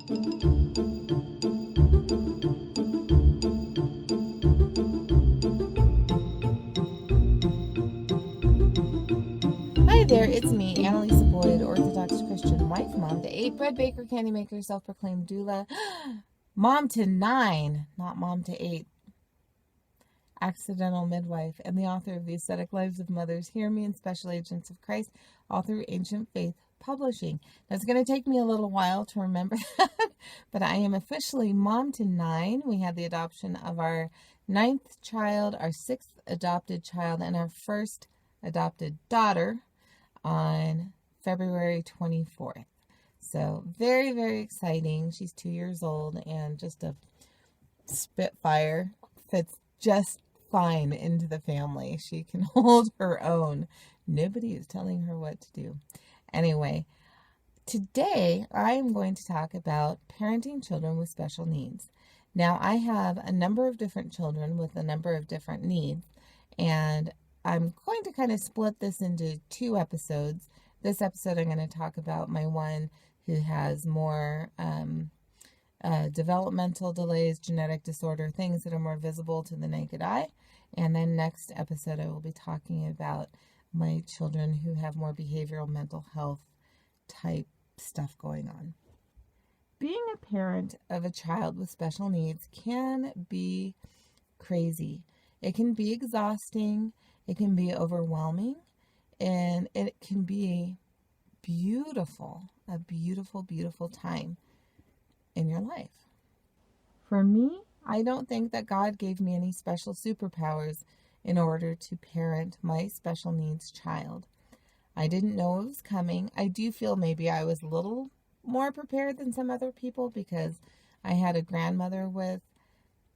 Hi there, it's me, Annalisa Boyd, Orthodox Christian wife, mom to 8, bread baker, candy maker, self-proclaimed doula, mom to 9, not mom to 8, accidental midwife, and the author of The Ascetic Lives of Mothers, Hear Me, and Special Agents of Christ, all through Ancient Faith Publishing. Now, it's going to take me a little while to remember that, but I am officially mom to 9. We had the adoption of our 9th child, our 6th adopted child, and our first adopted daughter on February 24th. So very, very exciting. She's 2 years old and just a spitfire. Fits just fine into the family. She can hold her own. Nobody is telling her what to do. Anyway, today I am going to talk about parenting children with special needs. Now, I have a number of different children with a number of different needs, and I'm going to kind of split this into 2 episodes. This episode, I'm going to talk about my one who has more developmental delays, genetic disorder, things that are more visible to the naked eye. And then next episode, I will be talking about my children who have more behavioral mental health type stuff going on. Being a parent of a child with special needs can be crazy. It can be exhausting. It can be overwhelming, and it can be beautiful, a beautiful, beautiful time in your life. For me, I don't think that God gave me any special superpowers in order to parent my special needs child. I didn't know it was coming. I do feel maybe I was a little more prepared than some other people because I had a grandmother with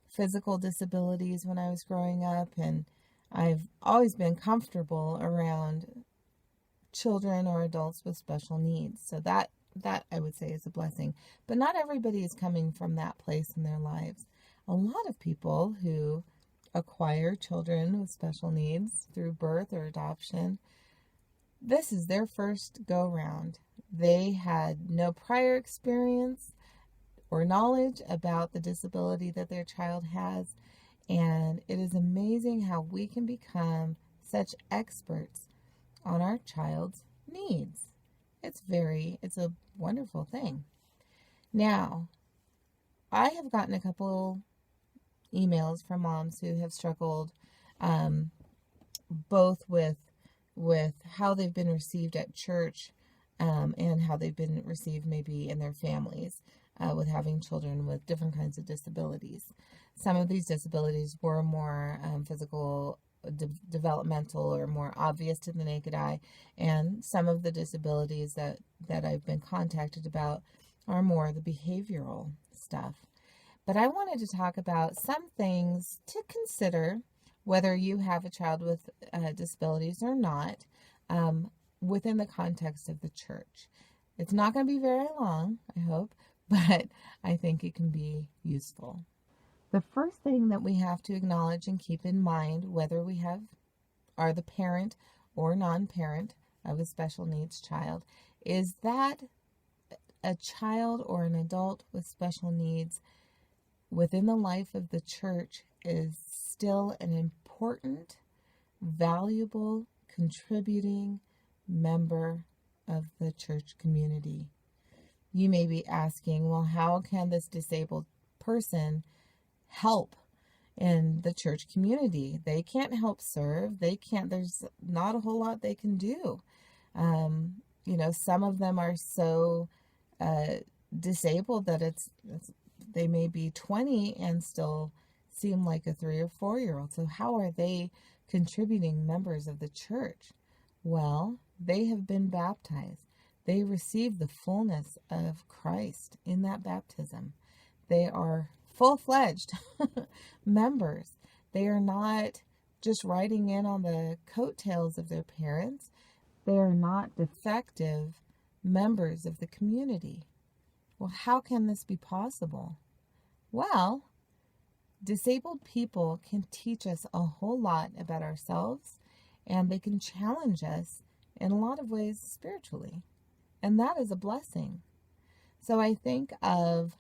physical disabilities when I was growing up, and I've always been comfortable around children or adults with special needs. So that I would say is a blessing. But not everybody is coming from that place in their lives. A lot of people who acquire children with special needs through birth or adoption, this is their first go-round. They had no prior experience or knowledge about the disability that their child has. And it is amazing how we can become such experts on our child's needs. It's a wonderful thing. Now, I have gotten a couple emails from moms who have struggled both with how they've been received at church and how they've been received maybe in their families with having children with different kinds of disabilities. Some of these disabilities were more physical, developmental, or more obvious to the naked eye, and some of the disabilities that I've been contacted about are more the behavioral stuff. But I wanted to talk about some things to consider, whether you have a child with disabilities or not, within the context of the church. It's not going to be very long, I hope, but I think it can be useful. The first thing that we have to acknowledge and keep in mind, whether we are the parent or non-parent of a special needs child, is that a child or an adult with special needs within the life of the church is still an important, valuable, contributing member of the church community. You may be asking, well, how can this disabled person help in the church community? They can't help serve. There's not a whole lot they can do. Some of them are so disabled that they may be 20 and still seem like a 3 or 4-year-old. So how are they contributing members of the church? Well, they have been baptized. They receive the fullness of Christ in that baptism. They are full-fledged members. They are not just riding in on the coattails of their parents. They are not defective members of the community. Well, how can this be possible? Well, disabled people can teach us a whole lot about ourselves, and they can challenge us in a lot of ways spiritually. And that is a blessing. So I think of,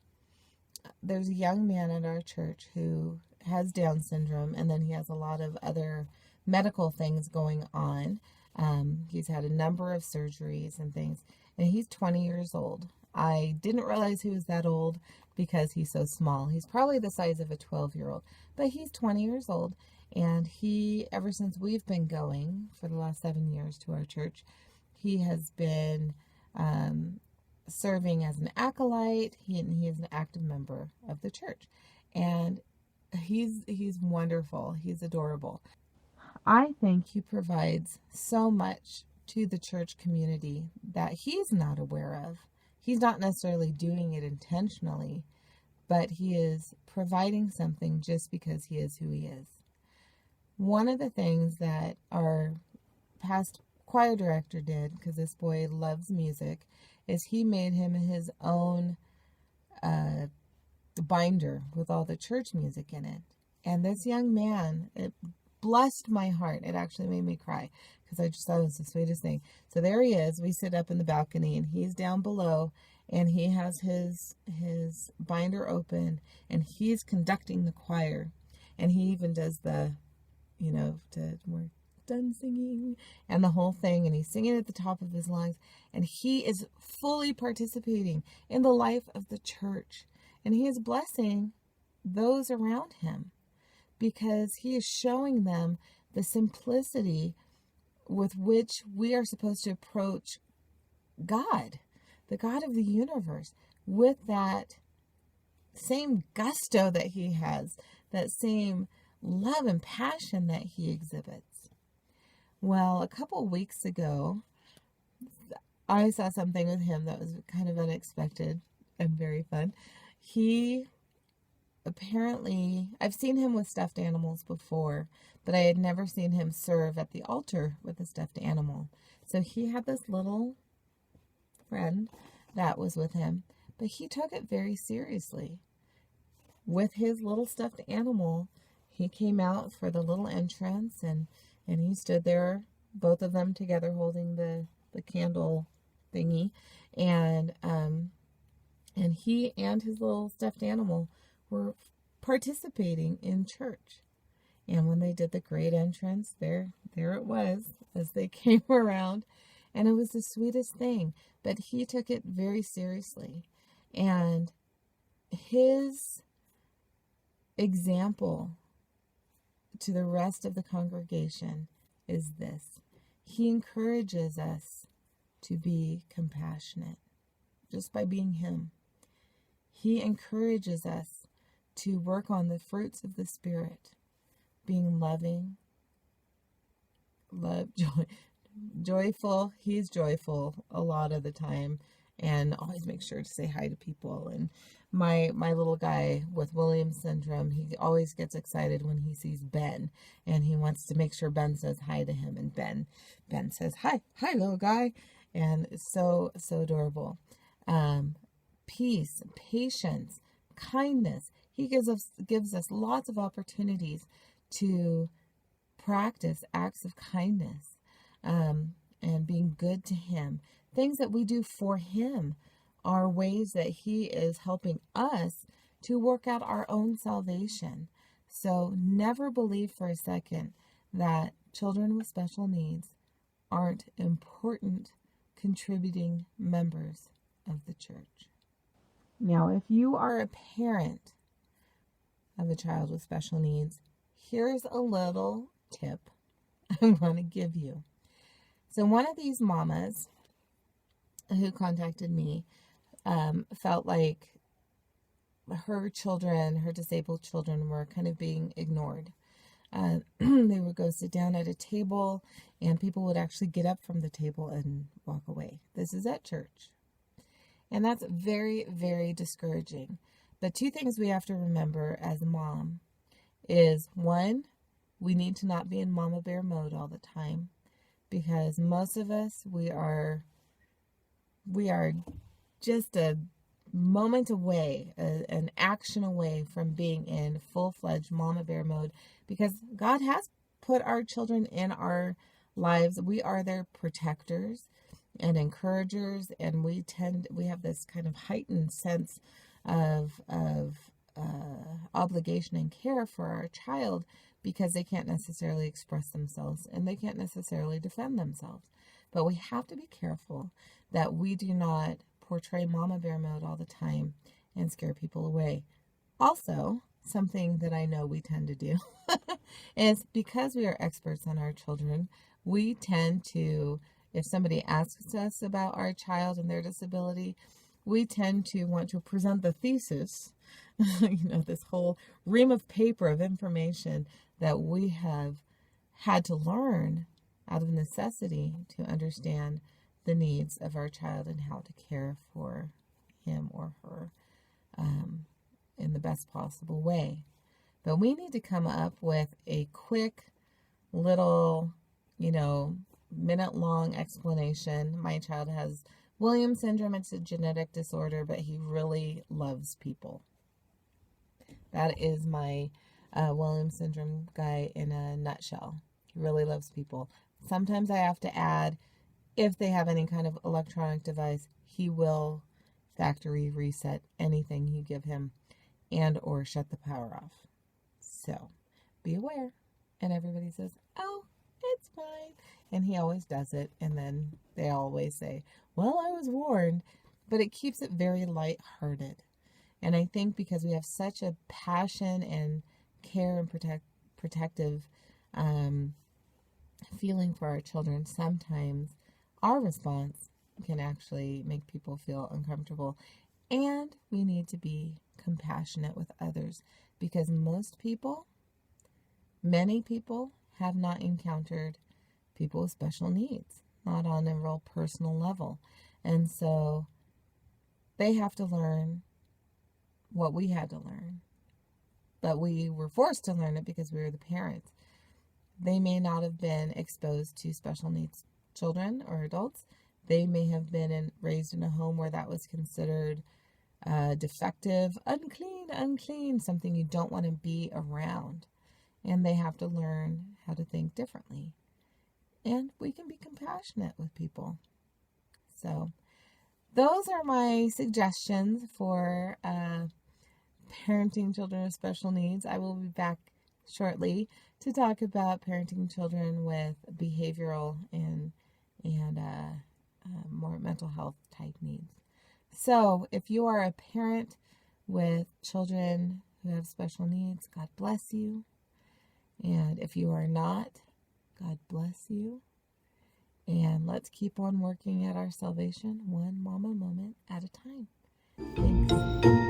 there's a young man at our church who has Down syndrome, and then he has a lot of other medical things going on. He's had a number of surgeries and things, and he's 20 years old. I didn't realize he was that old because he's so small. He's probably the size of a 12-year-old, but he's 20 years old, and he, ever since we've been going for the last 7 years to our church, he has been serving as an acolyte. He is an active member of the church, and he's wonderful. He's adorable. I think he provides so much to the church community that he's not aware of. He's not necessarily doing it intentionally, but he is providing something just because he is who he is. One of the things that our past choir director did, because this boy loves music, is he made him his own binder with all the church music in it. And this young man, it blessed my heart. It actually made me cry because I just thought it was the sweetest thing. So there he is. We sit up in the balcony, and he's down below, and he has his binder open, and he's conducting the choir. And he even does the, we're done singing, and the whole thing, and he's singing at the top of his lungs, and he is fully participating in the life of the church, and he is blessing those around him because he is showing them the simplicity with which we are supposed to approach God, the God of the universe, with that same gusto that he has, that same love and passion that he exhibits. Well, a couple weeks ago, I saw something with him that was kind of unexpected and very fun. He apparently, I've seen him with stuffed animals before, but I had never seen him serve at the altar with a stuffed animal. So he had this little friend that was with him, but he took it very seriously. With his little stuffed animal, he came out for the little entrance, and he stood there, both of them together holding the candle thingy, and he and his little stuffed animal were participating in church. And when they did the great entrance, there it was as they came around, and it was the sweetest thing. But he took it very seriously, and his example to the rest of the congregation is this: he encourages us to be compassionate just by being him. He encourages us to work on the fruits of the Spirit, being loving, joyful. He's joyful a lot of the time, and always makes sure to say hi to people. And my little guy with Williams syndrome, he always gets excited when he sees Ben, and he wants to make sure Ben says hi to him. And Ben says hi little guy, and it's so adorable. Peace, patience, kindness. He gives us lots of opportunities to practice acts of kindness, and being good to him. Things that we do for him are ways that he is helping us to work out our own salvation. So never believe for a second that children with special needs aren't important contributing members of the church. Now, if you are a parent of a child with special needs, here's a little tip I want to give you. So one of these mamas who contacted me felt like her disabled children were kind of being ignored. They would go sit down at a table, and people would actually get up from the table and walk away. This is at church. And that's very, very discouraging. But two things we have to remember as a mom is, one, we need to not be in mama bear mode all the time, because most of us, we are just a moment away, an action away from being in full-fledged mama bear mode, because God has put our children in our lives. We are their protectors. and encouragers, and we have this kind of heightened sense of obligation and care for our child because they can't necessarily express themselves and they can't necessarily defend themselves. But we have to be careful that we do not portray mama bear mode all the time and scare people away. Also, something that I know we tend to do is because we are experts on our children, we tend to, if somebody asks us about our child and their disability, we tend to want to present the thesis, this whole ream of paper of information that we have had to learn out of necessity to understand the needs of our child and how to care for him or her in the best possible way. But we need to come up with a quick little, minute-long explanation. My child has Williams syndrome. It's a genetic disorder, but he really loves people. That is my Williams syndrome guy in a nutshell. He really loves people. Sometimes I have to add, if they have any kind of electronic device, he will factory reset anything you give him and or shut the power off. So be aware. And everybody says, oh, it's fine. And he always does it. And then they always say, well, I was warned. But it keeps it very lighthearted. And I think because we have such a passion and care and protective feeling for our children, sometimes our response can actually make people feel uncomfortable. And we need to be compassionate with others because many people have not encountered people with special needs, not on a real personal level. And so they have to learn what we had to learn. But we were forced to learn it because we were the parents. They may not have been exposed to special needs children or adults. They may have been raised in a home where that was considered defective, unclean, something you don't want to be around. And they have to learn how to think differently. And we can be compassionate with people. So those are my suggestions for parenting children with special needs. I will be back shortly to talk about parenting children with behavioral and more mental health type needs. So if you are a parent with children who have special needs, God bless you. And if you are not, God bless you. And let's keep on working at our salvation one mama moment at a time. Thanks.